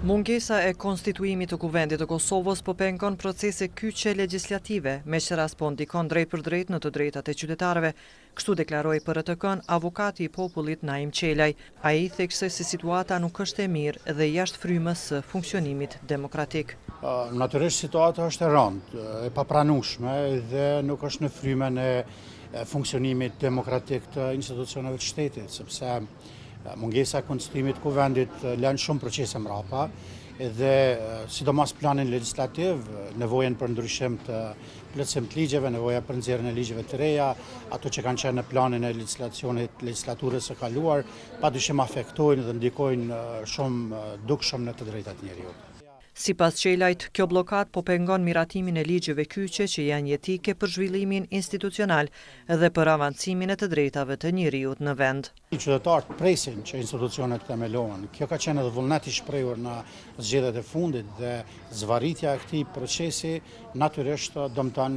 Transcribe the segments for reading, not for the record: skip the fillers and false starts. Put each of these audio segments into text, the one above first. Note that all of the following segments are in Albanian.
Mungesa e konstituimit të Kuvendit të Kosovës po pengon procese kyçe legjislative, me që raspon dikon drejt për drejt në të drejtat e qytetarëve, kështu deklaroi PRTK-n avokati i popullit Naim Qelaj. Ai thekse se situata nuk është e mirë dhe jashtë frymës së funksionimit demokratik. Natyrisht situata është e rëndë, e papranueshme dhe nuk është në frymën e funksionimit demokratik të institucioneve të shtetit, sepse mungesa e konstituimit të Kuvendit lën shumë procese mrapa dhe sidomos planin legjislativ, nevojën për ndryshim të plotësim të ligjeve, nevoja për nxjerrjen e ligjeve të reja, ato që kanë qenë në planin e legjislaturës së kaluar, padyshim afektojnë dhe ndikojnë shumë dukshëm në të drejtat e njerëzit. Sipas Qelajt, kjo bllokat po pengon miratimin e ligjeve kyçe që janë jetike për zhvillimin institucional dhe për avancimin e të drejtave të njerëzit në vend. Qytetarët presin që institucionet themelohen. Kjo ka qenë edhe vullneti i shprehur në zgjedhjet e fundit dhe zvarritja e këtij procesi natyrisht dëmton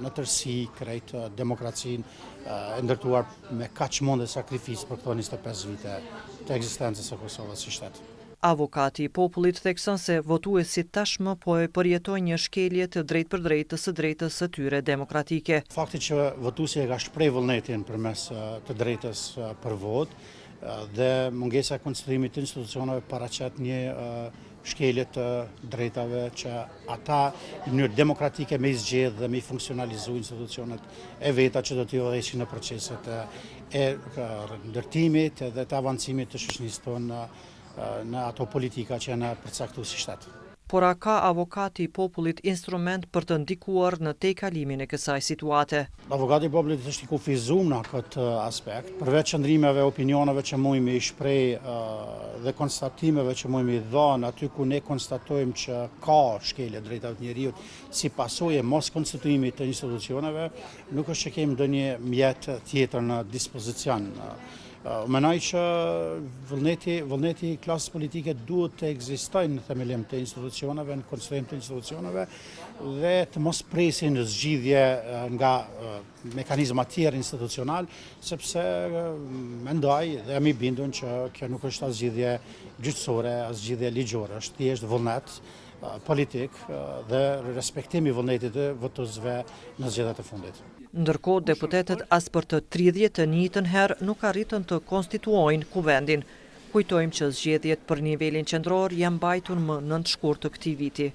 në tërësi krejt demokracinë e ndërtuar me kaq monde sakrificë për këto 25 vite të ekzistencës së Kosovës si shtet. Avokati i popullit thekson se votuesit tashmë po e përjetojnë një shkelje të drejt për drejtës së drejtës së tyre demokratike. Fakti që votuesi e ka shprehur vullnetin përmes të drejtës për votë dhe mungesa e konstituimit të institucioneve paraqet një shkelje të drejtave që ata në mënyrë demokratike me zgjedh dhe me funksionalizu institucionet e veta që do t'i udhëheqin në proceset e ndërtimit dhe të avancimit të shoqërisë tonë në ato politika që janë përcaktuar si shtet. Por a ka avokati i popullit instrument për të ndikuar në tejkalimin e kësaj situate? Avokati i popullit është i kufizuar në këtë aspekt, përveç qëndrimeve, opinioneve që mujmë i shpreh dhe konstatimeve që mujmë i dhënë aty ku ne konstatojmë që ka shkelje drejtave të njerëzit si pasojë mos konstituimit të institucioneve, nuk është që kemi ndonjë mjet tjetër në dispozicion. Mendoj që vullneti i klasës politike duhet të ekzistojë në themelim të institucioneve, në konstruim të institucioneve dhe të mos presin zgjidhje nga mekanizma të tjerë institucional, sepse mendoj dhe jam i bindur që kjo nuk është as zgjidhje gjyqësore, as zgjidhje ligjore, është thjesht vullnet politik dhe respektimi i vullnetit të votuesve në zgjedhjet e fundit. Ndërkohë, deputetët as për të 31 herë nuk arritën të konstituojnë Kuvendin. Kujtojmë që zgjedhjet për nivelin qendror janë mbajtur më 9 shkurt të këtij viti.